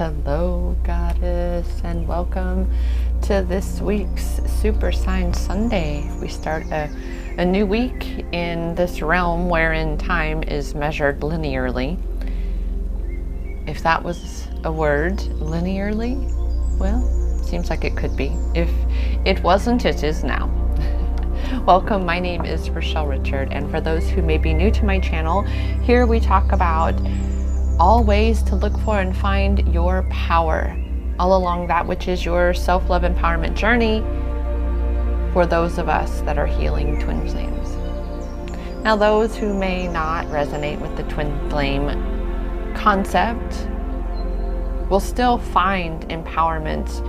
Hello, Goddess, and welcome to this week's Super Sign Sunday. We start a new week in this realm wherein time is measured linearly. If that was a word, linearly, well, seems like it could be. If it wasn't, it is now. Welcome, my name is Rochelle Richard, and for those who may be new to my channel, here we talk about all ways to look for and find your power all along that which is your self-love empowerment journey for those of us that are healing twin flames. Now, those who may not resonate with the twin flame concept will still find empowerment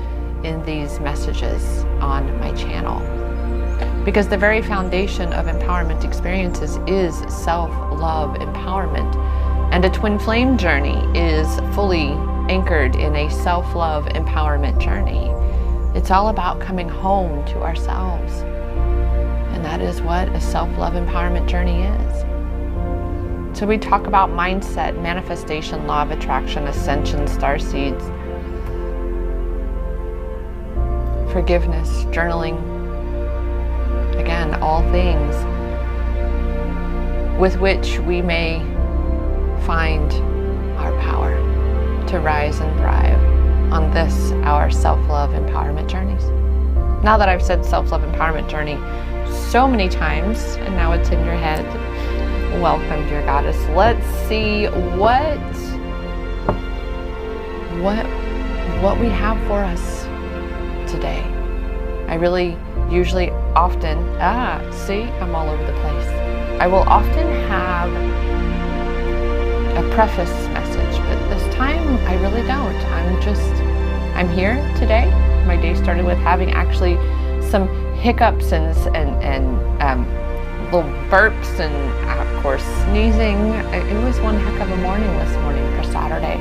in these messages on my channel, because the very foundation of empowerment experiences is self-love empowerment. And a twin flame journey is fully anchored in a self-love empowerment journey. It's all about coming home to ourselves. And that is what a self-love empowerment journey is. So we talk about mindset, manifestation, law of attraction, ascension, starseeds, forgiveness, journaling. Again, all things with which we may find our power to rise and thrive on this, our self-love empowerment journeys. Now that I've said self-love empowerment journey so many times, and now it's in your head, welcome, dear Goddess. Let's see what we have for us today. I really usually often, see, I'm all over the place. I will often have a preface message, but this time I really don't. I'm here today. My day started with having actually some hiccups and little burps and of course sneezing. It was one heck of a morning this morning for Saturday.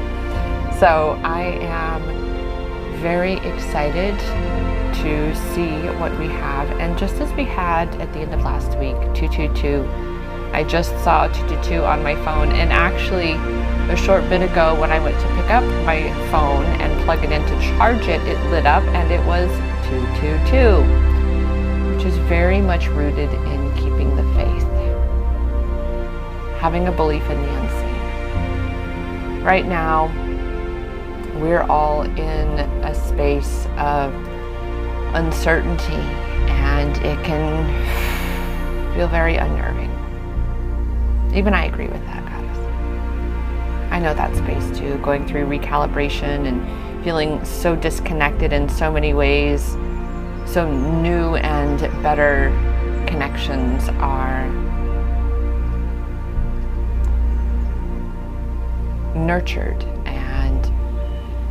So I am very excited to see what we have. And just as we had at the end of last week, 222, I just saw 222 on my phone, and actually a short bit ago when I went to pick up my phone and plug it in to charge it, it lit up and it was 222, which is very much rooted in keeping the faith, having a belief in the unseen. Right now, we're all in a space of uncertainty, and it can feel very unnerving. Even I agree with that, Goddess. I know that space too, going through recalibration and feeling so disconnected in so many ways. So new and better connections are nurtured and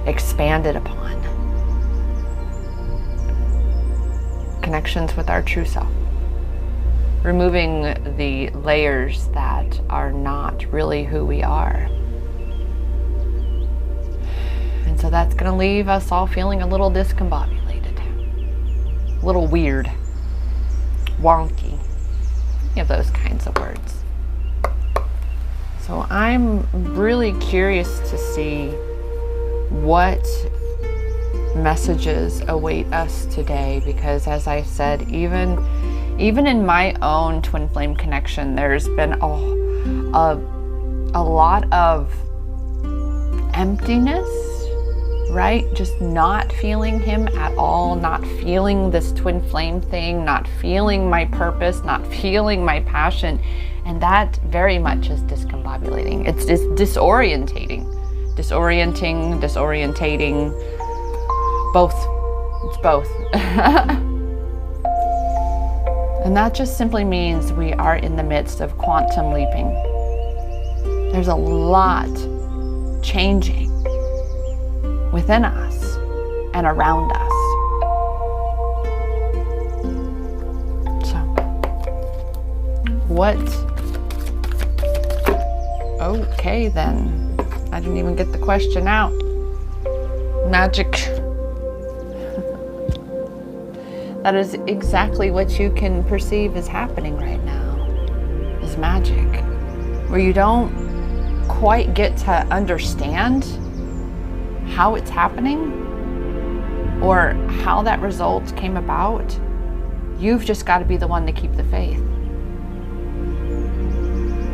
expanded upon. Connections with our true self. Removing the layers that are not really who we are. And so that's going to leave us all feeling a little discombobulated, a little weird, wonky, any of those kinds of words. So I'm really curious to see what messages await us today, because as I said, even in my own twin flame connection, there's been a lot of emptiness, right? Just not feeling him at all, not feeling this twin flame thing, not feeling my purpose, not feeling my passion. And that very much is discombobulating. It's disorientating. Disorientating, both. It's both. And that just simply means we are in the midst of quantum leaping. There's a lot changing within us and around us. So, what? Okay then. I didn't even get the question out. Magic. That is exactly what you can perceive is happening right now, is magic. Where you don't quite get to understand how it's happening or how that result came about. You've just got to be the one to keep the faith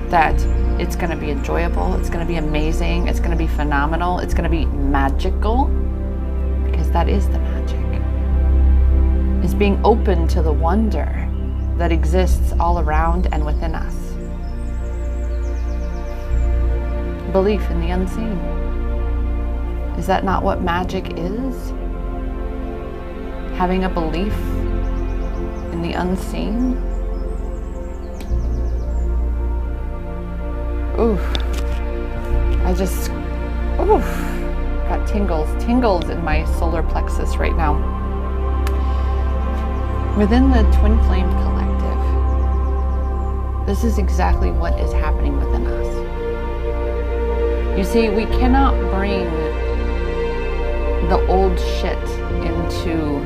that it's going to be enjoyable, it's going to be amazing, it's going to be phenomenal, it's going to be magical, because that is the magic. Is being open to the wonder that exists all around and within us. Belief in the unseen. Is that not what magic is? Having a belief in the unseen? Oof. Got tingles in my solar plexus right now. Within the Twin Flame Collective, this is exactly what is happening within us. You see, we cannot bring the old shit into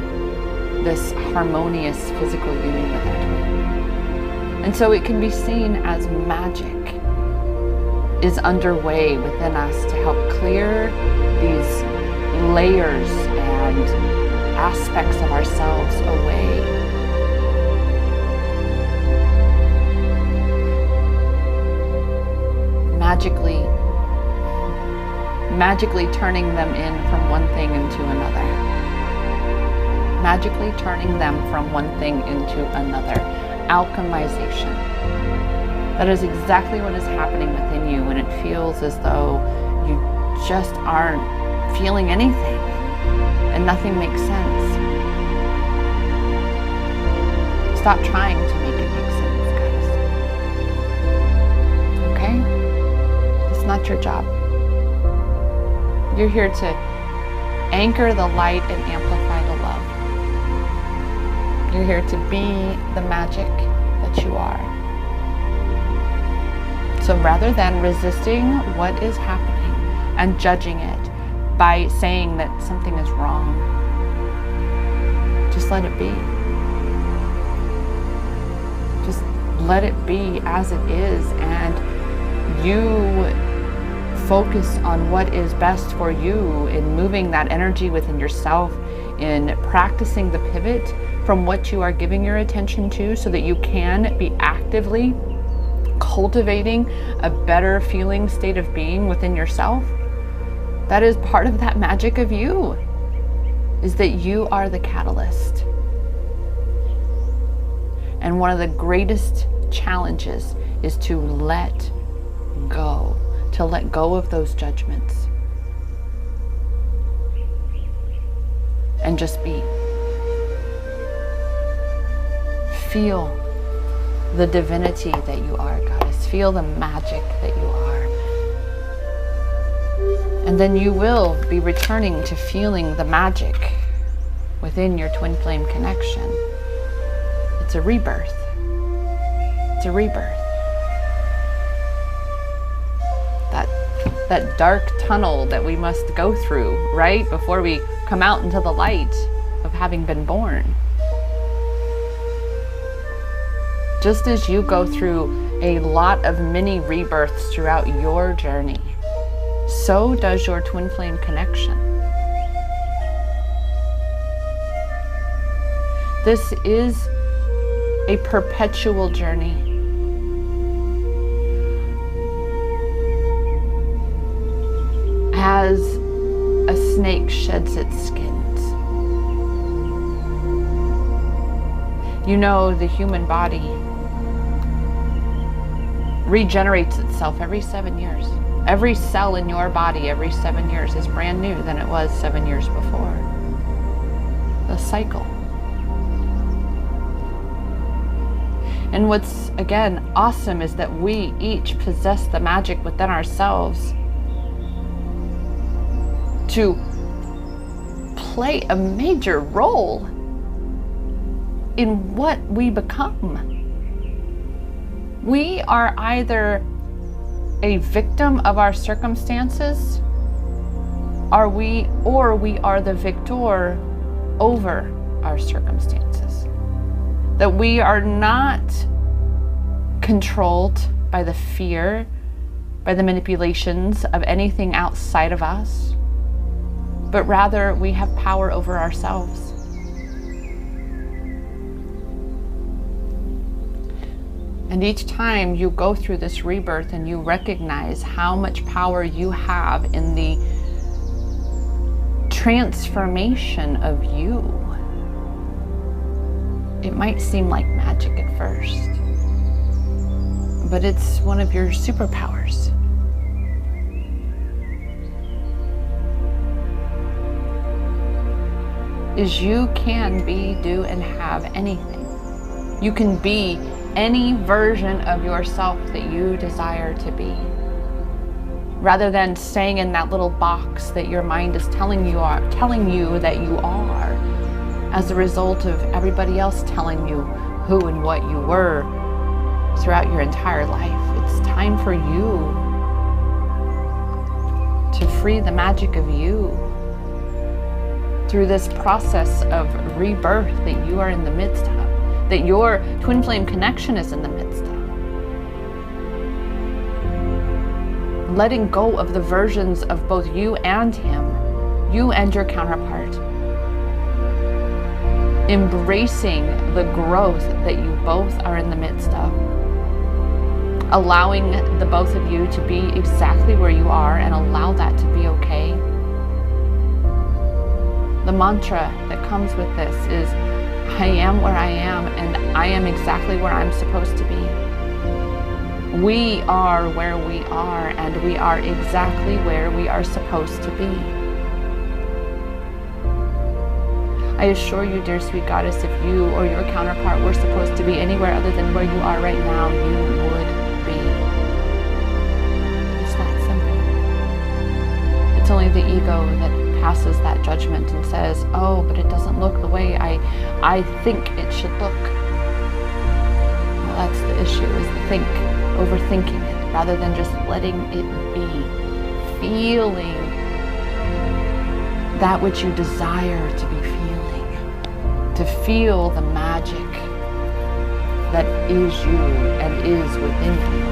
this harmonious physical union with our twin. And so it can be seen as magic is underway within us to help clear these layers and aspects of ourselves away. Magically turning them in from one thing into another. Magically turning them from one thing into another. Alchemization. That is exactly what is happening within you when it feels as though you just aren't feeling anything and nothing makes sense. Stop trying to make it make sense, guys. Okay? It's not your job. You're here to anchor the light and amplify the love. You're here to be the magic that you are. So rather than resisting what is happening and judging it by saying that something is wrong, just let it be. Just let it be as it is, and you focus on what is best for you in moving that energy within yourself, in practicing the pivot from what you are giving your attention to so that you can be actively cultivating a better feeling state of being within yourself. That is part of that magic of you, is that you are the catalyst. And one of the greatest challenges is to let go of those judgments and just be. Feel the divinity that you are, goddess. Feel the magic that you are. And then you will be returning to feeling the magic within your twin flame connection. It's a rebirth. It's a rebirth. That dark tunnel that we must go through, right? Before we come out into the light of having been born. Just as you go through a lot of mini rebirths throughout your journey, so does your twin flame connection. This is a perpetual journey. As a snake sheds its skins. You know, the human body regenerates itself every 7 years. Every cell in your body every 7 years is brand new than it was 7 years before. The cycle. And what's, again, awesome is that we each possess the magic within ourselves to play a major role in what we become. We are either a victim of our circumstances, or we are the victor over our circumstances. That we are not controlled by the fear, by the manipulations of anything outside of us. but rather we have power over ourselves. And each time you go through this rebirth and you recognize how much power you have in the transformation of you, it might seem like magic at first, but it's one of your superpowers. Is you can be, do, and have anything. You can be any version of yourself that you desire to be, rather than staying in that little box that your mind is telling you that you are, as a result of everybody else telling you who and what you were throughout your entire life. It's time for you to free the magic of you through this process of rebirth that you are in the midst of, that your twin flame connection is in the midst of. Letting go of the versions of both you and him, you and your counterpart. Embracing the growth that you both are in the midst of. Allowing the both of you to be exactly where you are and allow that to be okay. The mantra that comes with this is, I am where I am, and I am exactly where I'm supposed to be. We are where we are, and we are exactly where we are supposed to be. I assure you, dear sweet goddess, if you or your counterpart were supposed to be anywhere other than where you are right now, you would be. It's that simple. It's only the ego that passes that judgment and says, oh, but it doesn't look the way I think it should look. Well, that's the issue, is the overthinking it, rather than just letting it be. Feeling that which you desire to be feeling. To feel the magic that is you and is within you.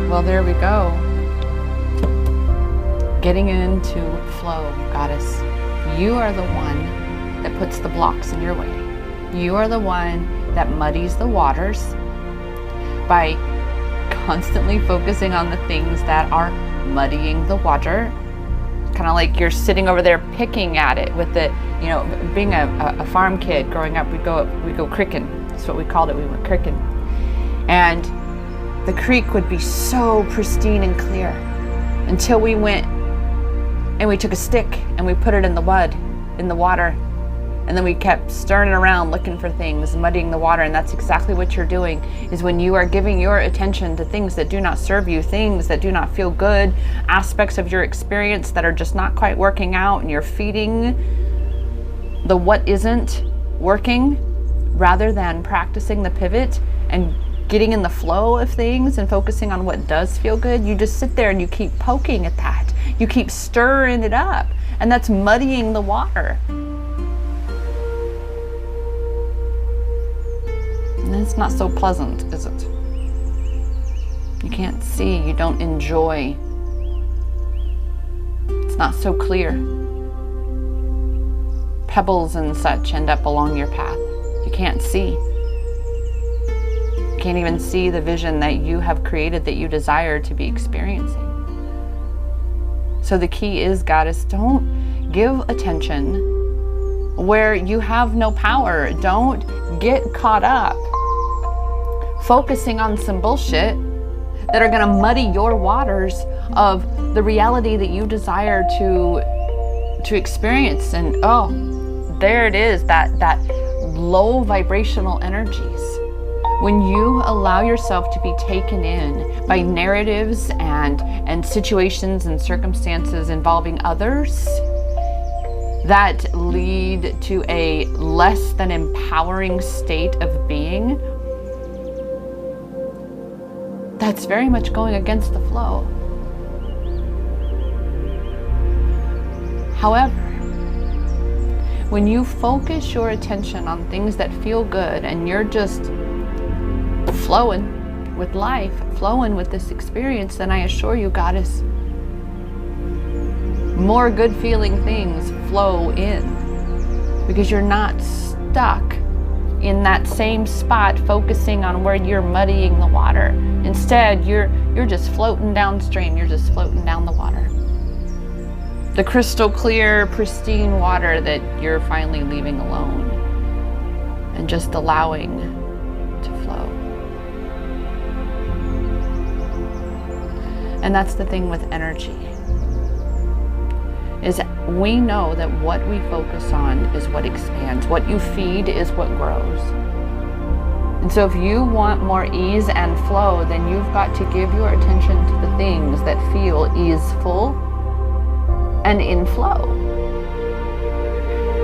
Well, there we go. Getting into flow, goddess. You are the one that puts the blocks in your way. You are the one that muddies the waters by constantly focusing on the things that are muddying the water. Kind of like you're sitting over there picking at it with the, being a farm kid growing up, we go cricking. That's what we called it. We went cricking. And the creek would be so pristine and clear until we went and we took a stick and we put it in the water, and then we kept stirring it around looking for things, muddying the water. And that's exactly what you're doing, is when you are giving your attention to things that do not serve you, things that do not feel good, aspects of your experience that are just not quite working out, and you're feeding the what isn't working rather than practicing the pivot and getting in the flow of things and focusing on what does feel good. You just sit there and you keep poking at that. You keep stirring it up, and that's muddying the water. And it's not so pleasant, is it? You can't see, you don't enjoy. It's not so clear. Pebbles and such end up along your path. You can't see. Can't even see the vision that you have created, that you desire to be experiencing. So the key is, goddess, don't give attention where you have no power. Don't get caught up focusing on some bullshit that are going to muddy your waters of the reality that you desire to experience. And there it is, that low vibrational energies. When you allow yourself to be taken in by narratives and situations and circumstances involving others that lead to a less than empowering state of being, that's very much going against the flow. However, when you focus your attention on things that feel good and you're just flowing, with life, flowing with this experience, then I assure you, Goddess, more good feeling things flow in, because you're not stuck in that same spot focusing on where you're muddying the water. Instead, you're just floating downstream. You're just floating down the water. The crystal clear, pristine water that you're finally leaving alone and just allowing to flow. And that's the thing with energy, is we know that what we focus on is what expands. What you feed is what grows. And so if you want more ease and flow, then you've got to give your attention to the things that feel easeful and in flow.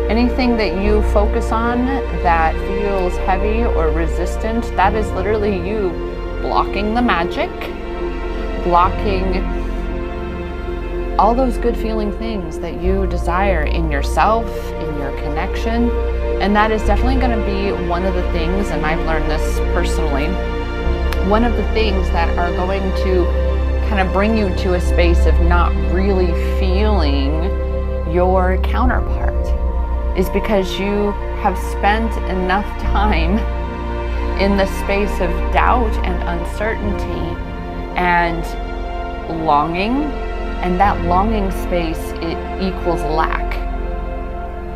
Anything that you focus on that feels heavy or resistant, that is literally you blocking the magic, blocking all those good feeling things that you desire in yourself, in your connection. And that is definitely going to be one of the things, and I've learned this personally, one of the things that are going to kind of bring you to a space of not really feeling your counterpart, is because you have spent enough time in the space of doubt and uncertainty and longing. And that longing space, it equals lack.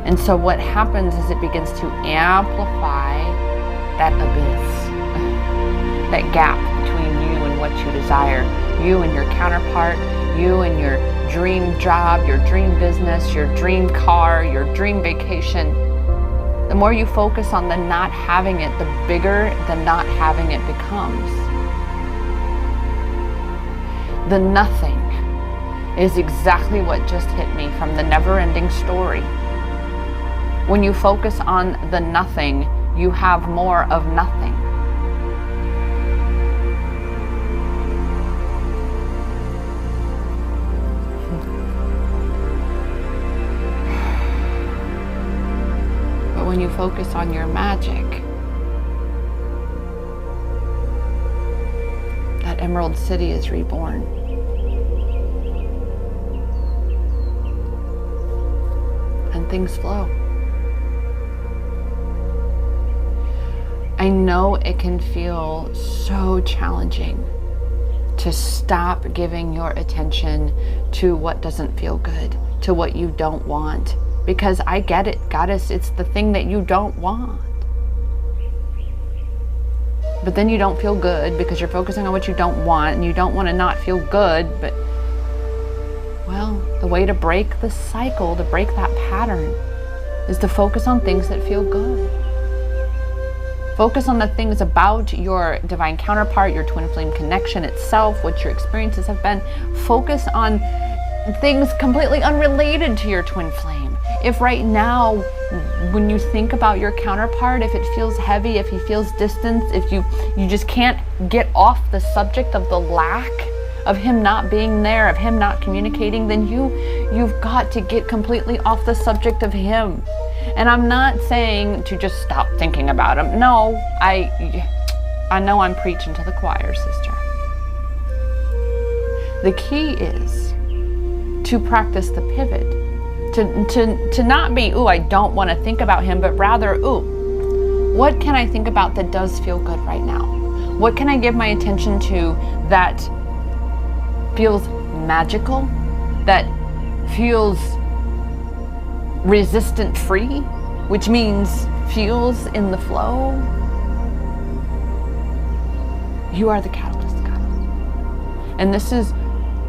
And so what happens is it begins to amplify that abyss, that gap between you and what you desire, you and your counterpart, you and your dream job, your dream business, your dream car, your dream vacation. The more you focus on the not having it, the bigger the not having it becomes. The nothing is exactly what just hit me from the never-ending story. When you focus on the nothing, you have more of nothing. But when you focus on your magic, that Emerald City is reborn. And things flow. I know it can feel so challenging to stop giving your attention to what doesn't feel good, to what you don't want, because I get it, Goddess, it's the thing that you don't want. But then you don't feel good because you're focusing on what you don't want, and you don't want to not feel good, but well, the way to break the cycle, to break that pattern, is to focus on things that feel good. Focus on the things about your divine counterpart, your twin flame connection itself, what your experiences have been. Focus on things completely unrelated to your twin flame. If right now, when you think about your counterpart, if it feels heavy, if he feels distant, if you just can't get off the subject of the lack, of him not being there, of him not communicating, then you've got to get completely off the subject of him. And I'm not saying to just stop thinking about him. No, I know I'm preaching to the choir, sister. The key is to practice the pivot, to not be, ooh, I don't want to think about him, but rather, ooh, what can I think about that does feel good right now? What can I give my attention to that feels magical, that feels resistant free, which means feels in the flow? You are the catalyst, God. And this is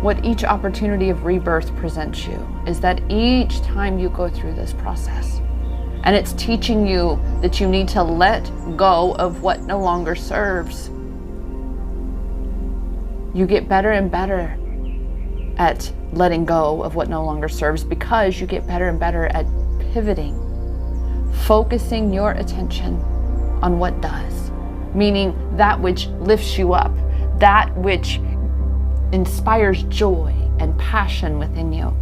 what each opportunity of rebirth presents you, is that each time you go through this process, and it's teaching you that you need to let go of what no longer serves, you get better and better at letting go of what no longer serves, because you get better and better at pivoting, focusing your attention on what does, meaning that which lifts you up, that which inspires joy and passion within you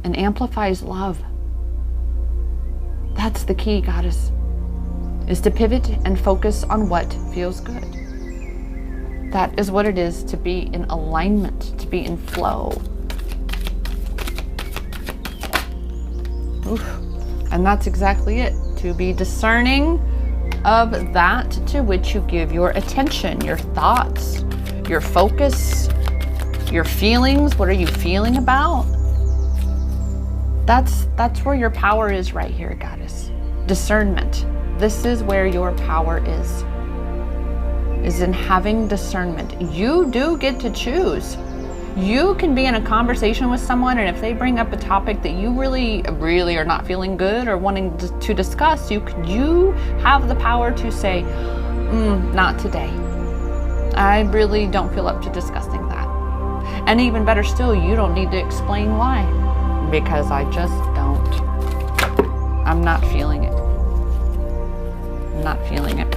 and amplifies love. That's the key, Goddess, is to pivot and focus on what feels good. That is what it is to be in alignment, to be in flow. Oof. And that's exactly it, to be discerning of that to which you give your attention, your thoughts, your focus, your feelings. What are you feeling about? That's where your power is right here, Goddess. Discernment. This is where your power is in having discernment. You do get to choose. You can be in a conversation with someone, and if they bring up a topic that you really are not feeling good or wanting to discuss, you have the power to say, not today. I really don't feel up to discussing that. And even better still, you don't need to explain why, because I just don't. I'm not feeling it. I'm not feeling it.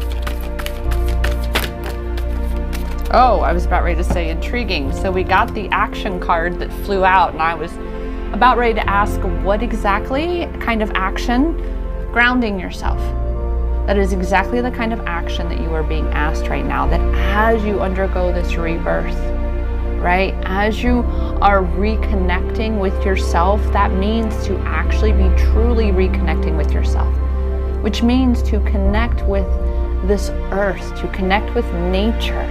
Oh, I was about ready to say intriguing. So we got the action card that flew out, and I was about ready to ask what exactly kind of action? Grounding yourself. That is exactly the kind of action that you are being asked right now, that as you undergo this rebirth, right? As you are reconnecting with yourself, that means to actually be truly reconnecting with yourself, which means to connect with this earth, to connect with nature,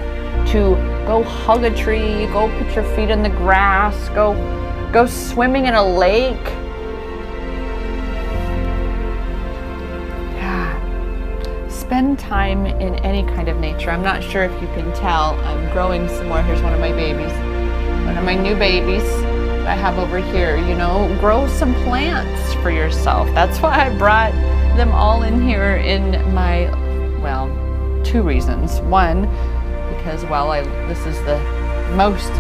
to go hug a tree, go put your feet in the grass, go swimming in a lake. Yeah. Spend time in any kind of nature. I'm not sure if you can tell, I'm growing some more. Here's one of my babies, one of my new babies that I have over here. You know, grow some plants for yourself. That's why I brought them all in here in my, well, two reasons. One, because this is the most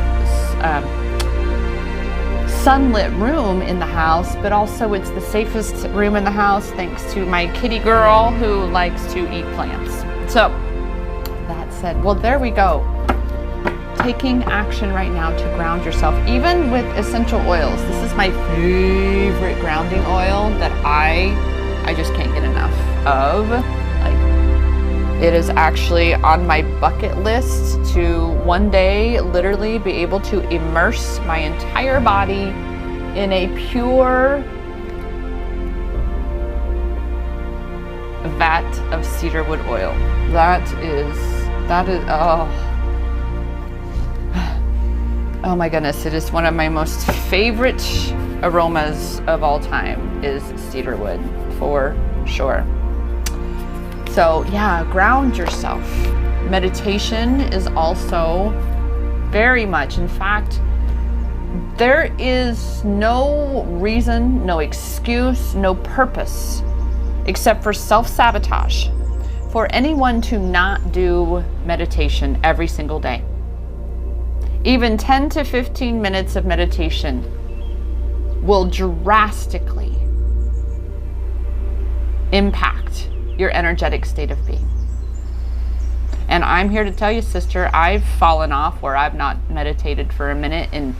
sunlit room in the house, but also it's the safest room in the house thanks to my kitty girl who likes to eat plants. So that said, well, there we go. Taking action right now to ground yourself, even with essential oils. This is my favorite grounding oil that I just can't get enough of. It is actually on my bucket list to one day literally be able to immerse my entire body in a pure vat of cedarwood oil. That is, oh my goodness, it is one of my most favorite aromas of all time is cedarwood, for sure. So yeah, ground yourself. Meditation is also very much, in fact, there is no reason, no excuse, no purpose, except for self-sabotage, for anyone to not do meditation every single day. Even 10 to 15 minutes of meditation will drastically impact your energetic state of being. And I'm here to tell you, sister, I've fallen off where I've not meditated for a minute, and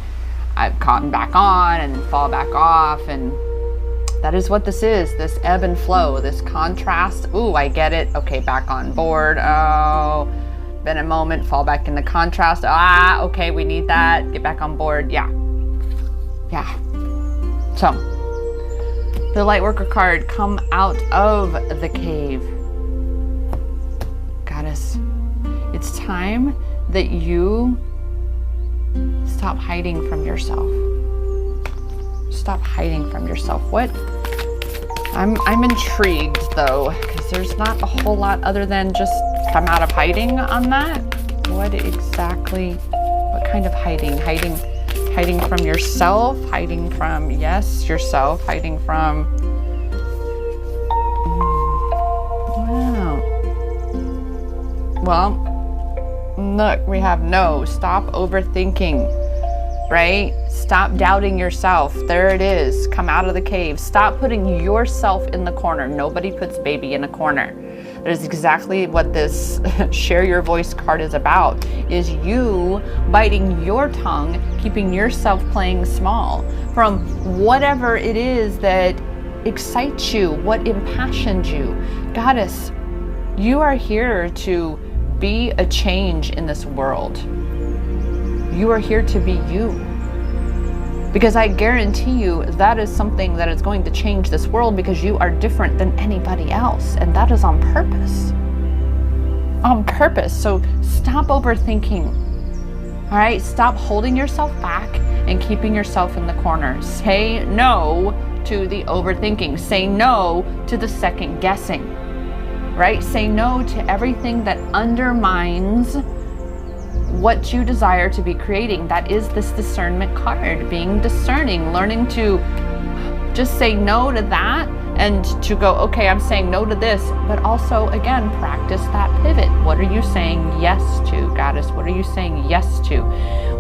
I've gotten back on and fall back off, and that is what this is, this ebb and flow, this contrast. Ooh, I get it. Okay, back on board. Oh, been a moment, fall back in the contrast. Ah, okay, we need that. Get back on board. Yeah. So, the Lightworker card, come out of the cave. Goddess, it's time that you stop hiding from yourself. Stop hiding from yourself. What? I'm intrigued though, because there's not a whole lot other than just come out of hiding on that. What exactly, what kind of hiding? Hiding from yourself, hiding from, yes, yourself, hiding from, wow. Well, look, we have no, stop overthinking, right? Stop doubting yourself. There it is, come out of the cave. Stop putting yourself in the corner. Nobody puts baby in a corner. That is exactly what this share your voice card is about, is you biting your tongue, keeping yourself playing small from whatever it is that excites you, what impassioned you. Goddess, you are here to be a change in this world. You are here to be you. Because I guarantee you that is something that is going to change this world, because you are different than anybody else. And that is on purpose. On purpose. So stop overthinking. All right? Stop holding yourself back and keeping yourself in the corner. Say no to the overthinking. Say no to the second guessing. Right? Say no to everything that undermines what you desire to be creating. That is this discernment card, being discerning, learning to just say no to that and to go, okay, I'm saying no to this, but also, again, practice that pivot. What are you saying yes to, Goddess? What are you saying yes to?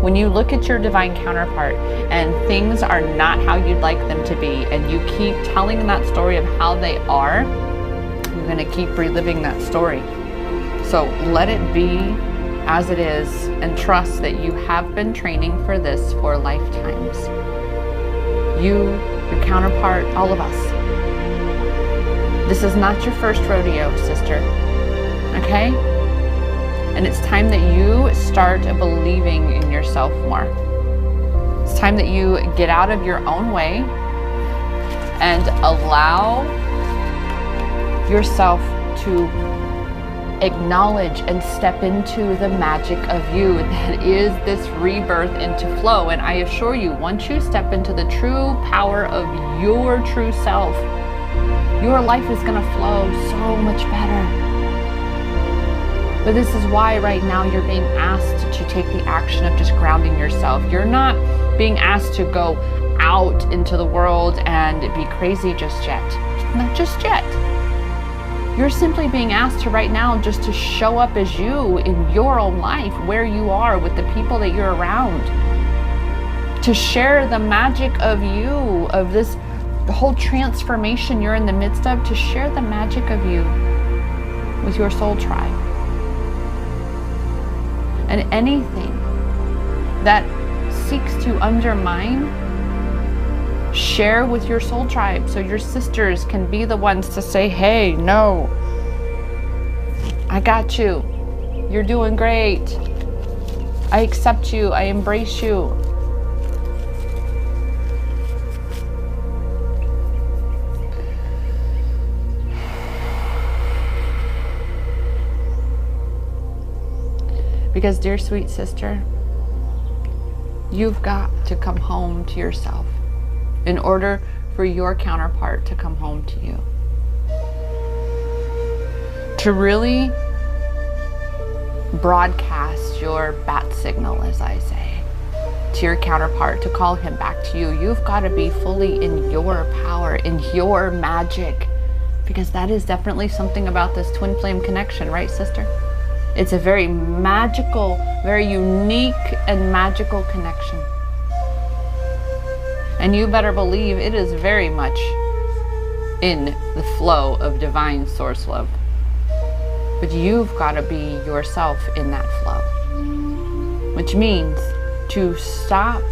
When you look at your divine counterpart and things are not how you'd like them to be, and you keep telling that story of how they are, you're going to keep reliving that story. So let it be as it is, and trust that you have been training for this for lifetimes. You, your counterpart, all of us. This is not your first rodeo, sister. Okay? And it's time that you start believing in yourself more. It's time that you get out of your own way and allow yourself to acknowledge and step into the magic of you that is this rebirth into flow. And I assure you, once you step into the true power of your true self, your life is going to flow so much better. But this is why right now you're being asked to take the action of just grounding yourself. You're not being asked to go out into the world and be crazy just yet. Not just yet. You're simply being asked to right now just to show up as you in your own life, where you are with the people that you're around. To share the magic of you, of this whole transformation you're in the midst of, to share the magic of you with your soul tribe. And anything that seeks to undermine, share with your soul tribe so your sisters can be the ones to say, hey, no, I got you. You're doing great. I accept you. I embrace you. Because, dear sweet sister, you've got to come home to yourself in order for your counterpart to come home to you. To really broadcast your bat signal, as I say, to your counterpart, to call him back to you, you've got to be fully in your power, in your magic, because that is definitely something about this twin flame connection, right, sister? It's a very magical, very unique and magical connection. And you better believe it is very much in the flow of divine source love. But you've got to be yourself in that flow. Which means to stop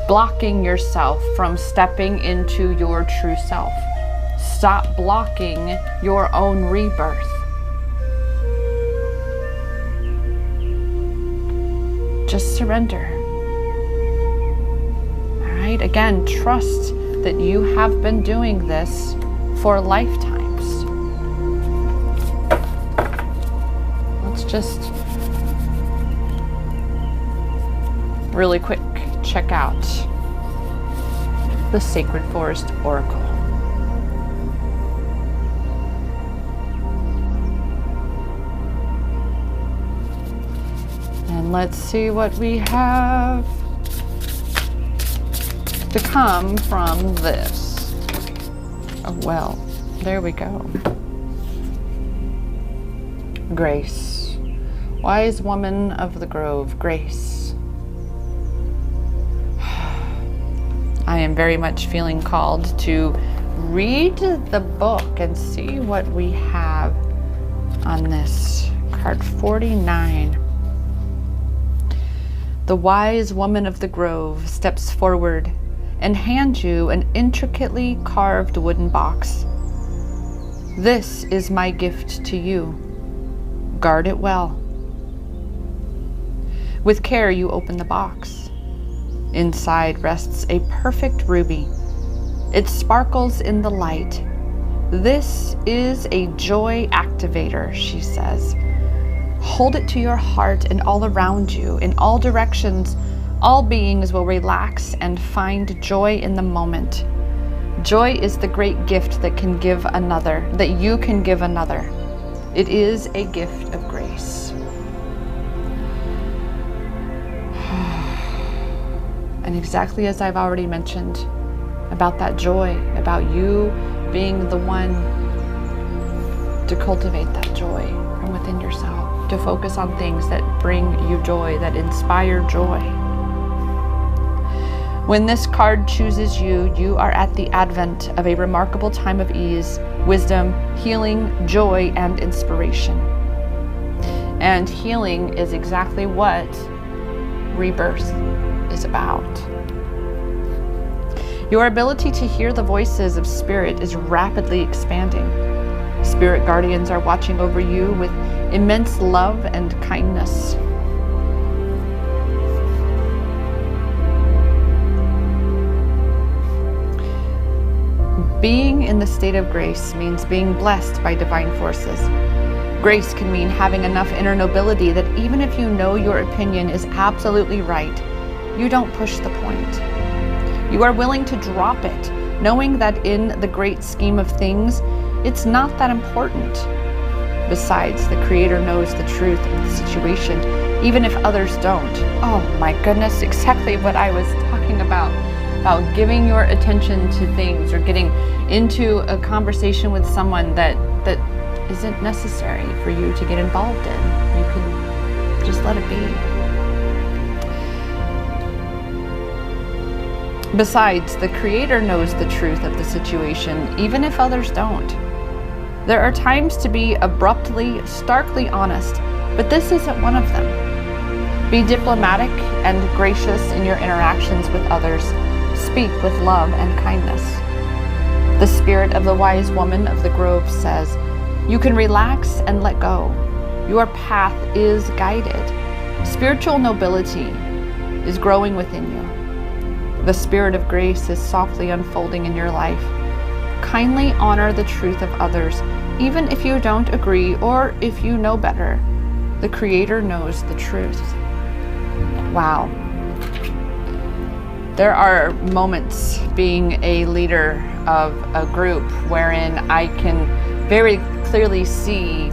blocking yourself from stepping into your true self. Stop blocking your own rebirth. Just surrender. All right? Again, trust that you have been doing this for lifetimes. Let's just really quick check out the Sacred Forest Oracle. And let's see what we have to come from this. Oh, well, there we go. Grace. Wise woman of the grove, Grace. I am very much feeling called to read the book and see what we have on this. Card 49. The wise woman of the grove steps forward and hands you an intricately carved wooden box. This is my gift to you. guard it well. With care, you open the box. Inside rests a perfect ruby. It sparkles in the light. This is a joy activator, she says. Hold it to your heart and all around you, in all directions. All beings will relax and find joy in the moment. Joy is the great gift that can give another, that you can give another. It is a gift of grace. And exactly as I've already mentioned about that joy, about you being the one to cultivate that joy from within yourself, to focus on things that bring you joy, that inspire joy. When this card chooses you, you are at the advent of a remarkable time of ease, wisdom, healing, joy, and inspiration. And healing is exactly what rebirth is about. Your ability to hear the voices of spirit is rapidly expanding. Spirit guardians are watching over you with immense love and kindness. Being in the state of grace means being blessed by divine forces. Grace can mean having enough inner nobility that even if you know your opinion is absolutely right, you don't push the point. You are willing to drop it, knowing that in the great scheme of things, it's not that important. Besides, the Creator knows the truth of the situation, even if others don't. Oh my goodness, exactly what I was talking about giving your attention to things or getting into a conversation with someone that isn't necessary for you to get involved in. You can just let it be. Besides, the Creator knows the truth of the situation, even if others don't. There are times to be abruptly, starkly honest, but this isn't one of them. Be diplomatic and gracious in your interactions with others. Speak with love and kindness. The spirit of the wise woman of the grove says, you can relax and let go. Your path is guided. Spiritual nobility is growing within you. The spirit of grace is softly unfolding in your life. Kindly honor the truth of others, even if you don't agree or if you know better. The Creator knows the truth. Wow. There are moments being a leader of a group wherein I can very clearly see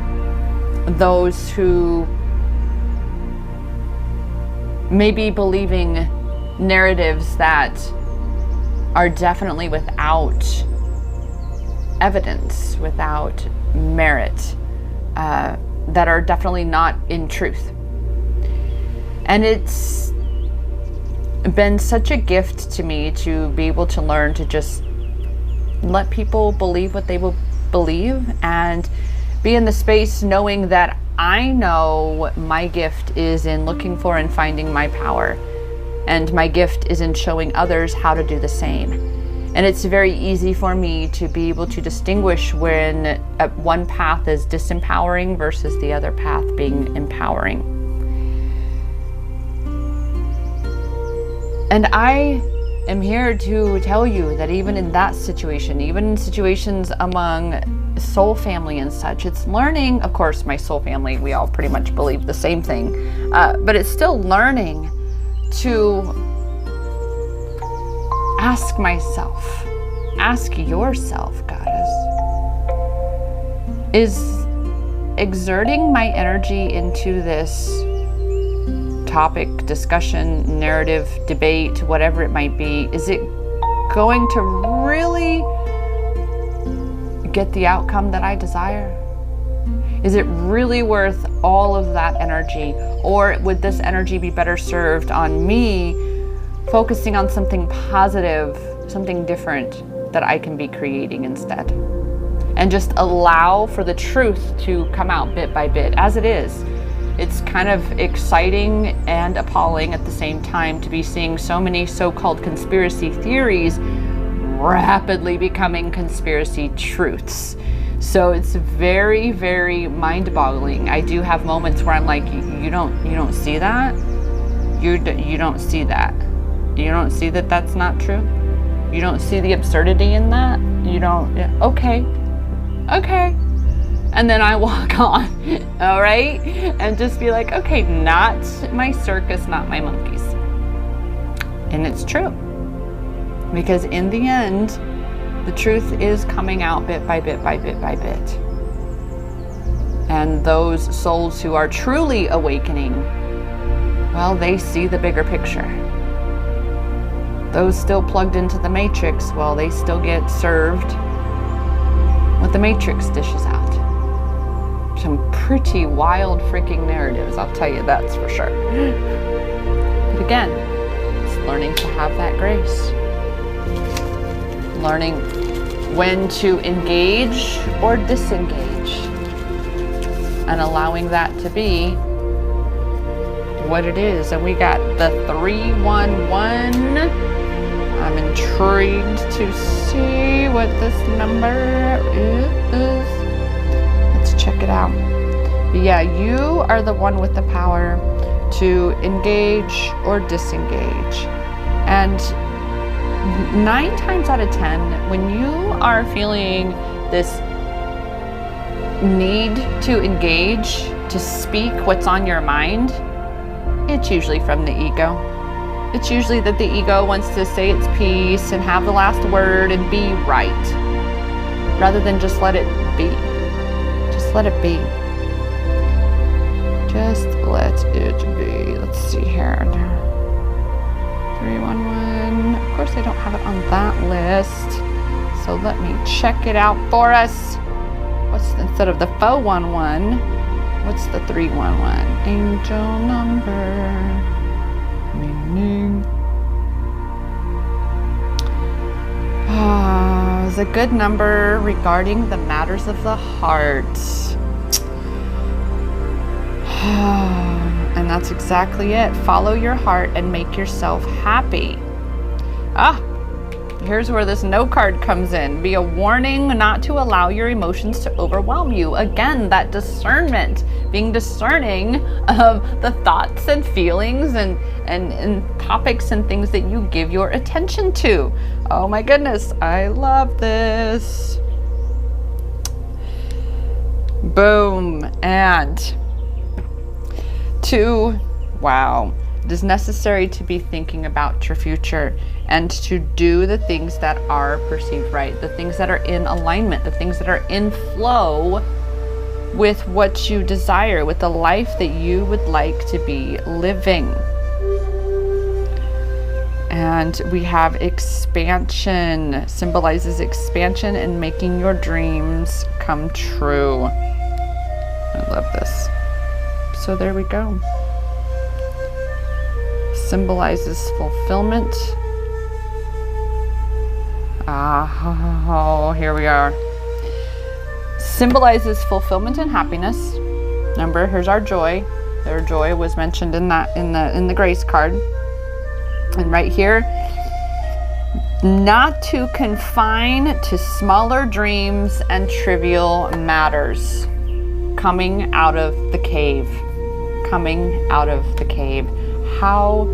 those who may be believing narratives that are definitely without evidence, without merit, that are definitely not in truth. And it's been such a gift to me to be able to learn to just let people believe what they will believe and be in the space knowing that I know what my gift is in looking for and finding my power. And my gift is in showing others how to do the same. And it's very easy for me to be able to distinguish when one path is disempowering versus the other path being empowering. And I am here to tell you that even in that situation, even in situations among soul family and such, it's learning, of course, my soul family, we all pretty much believe the same thing, but it's still learning to ask myself, ask yourself, Goddess, is exerting my energy into this topic, discussion, narrative, debate, whatever it might be, is it going to really get the outcome that I desire? Is it really worth all of that energy? Or would this energy be better served on me focusing on something positive, something different that I can be creating instead? And just allow for the truth to come out bit by bit as it is. It's kind of exciting and appalling at the same time to be seeing so many so-called conspiracy theories rapidly becoming conspiracy truths. So it's very, very mind-boggling. I do have moments where I'm like, you don't see that? You don't see that? You don't see that that's not true? You don't see the absurdity in that? You don't, yeah, okay. And then I walk on, all right? And just be like, okay, not my circus, not my monkeys. And it's true. Because in the end, the truth is coming out bit by bit by bit by bit. And those souls who are truly awakening, well, they see the bigger picture. Those still plugged into the matrix, well, they still get served what the matrix dishes out. Some pretty wild freaking narratives, I'll tell you, that's for sure. But again, it's learning to have that grace. Learning when to engage or disengage, and allowing that to be what it is. And we got the 311. I'm intrigued to see what this number is. Let's check it out. But yeah, you are the one with the power to engage or disengage. And 9 times out of 10, when you are feeling this need to engage, to speak what's on your mind, it's usually from the ego. It's usually that the ego wants to say its piece and have the last word and be right, rather than just let it be. Just let it be. Just let it be. Let's see here. 311. Of course, I don't have it on that list. So let me check it out for us. What's instead of the 411? What's the 311? Angel number. Meaning. Is a good number regarding the matters of the heart. And that's exactly it. Follow your heart and make yourself happy. Here's where this no card comes in. Be a warning not to allow your emotions to overwhelm you. Again, that discernment, being discerning of the thoughts and feelings and topics and things that you give your attention to. Oh my goodness, I love this. Boom. And 2, wow. It is necessary to be thinking about your future and to do the things that are perceived right, the things that are in alignment, the things that are in flow with what you desire, with the life that you would like to be living. And we have expansion, symbolizes expansion and making your dreams come true. I love this. So there we go. Symbolizes fulfillment. Oh, here we are. Symbolizes fulfillment and happiness. Remember, here's our joy. Their joy was mentioned in the grace card. And right here, not to confine to smaller dreams and trivial matters. Coming out of the cave. Coming out of the cave. How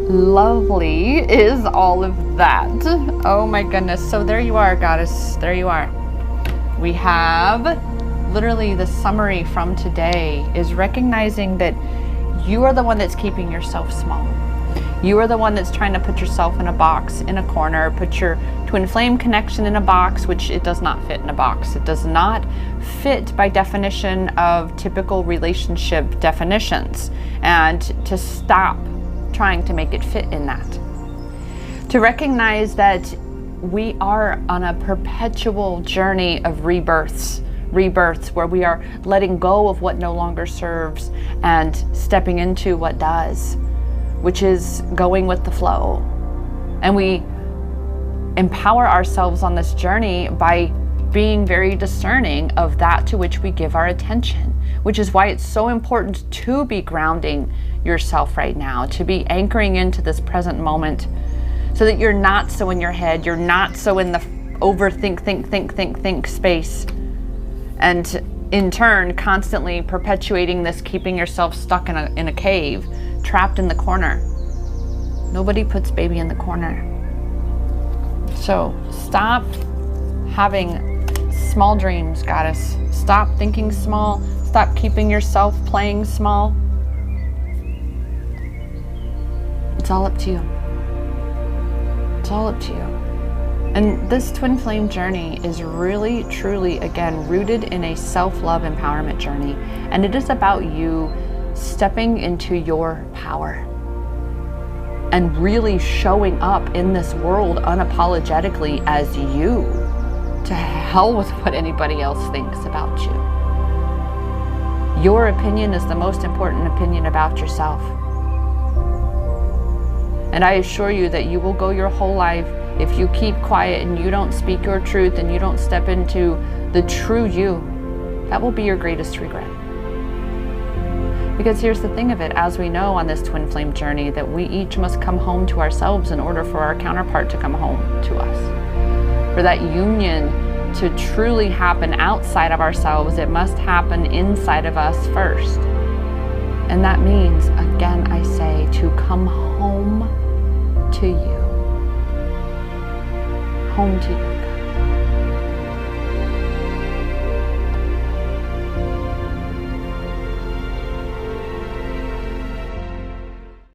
lovely is all of that? Oh my goodness. So there you are, goddess. There you are. We have literally the summary from today is recognizing that you are the one that's keeping yourself small. You are the one that's trying to put yourself in a box, in a corner, put your twin flame connection in a box, which it does not fit in a box. It does not fit by definition of typical relationship definitions. And to stop trying to make it fit in that. To recognize that we are on a perpetual journey of rebirths where we are letting go of what no longer serves and stepping into what does, which is going with the flow. And we empower ourselves on this journey by being very discerning of that to which we give our attention, which is why it's so important to be grounding yourself right now, to be anchoring into this present moment so that you're not so in your head, you're not so in the overthink, think space, And in turn, constantly perpetuating this, keeping yourself stuck in a cave, trapped in the corner. Nobody puts baby in the corner. So stop having small dreams, goddess. Stop thinking small. Stop keeping yourself playing small. It's all up to you. It's all up to you. And this twin flame journey is really, truly, again, rooted in a self-love empowerment journey. And it is about you stepping into your power and really showing up in this world unapologetically as you. To hell with what anybody else thinks about you. Your opinion is the most important opinion about yourself. And I assure you that you will go your whole life, if you keep quiet and you don't speak your truth and you don't step into the true you, that will be your greatest regret. Because here's the thing of it, as we know on this twin flame journey, that we each must come home to ourselves in order for our counterpart to come home to us. For that union to truly happen outside of ourselves, it must happen inside of us first. And that means, again, I say, to come home to you. Home to you.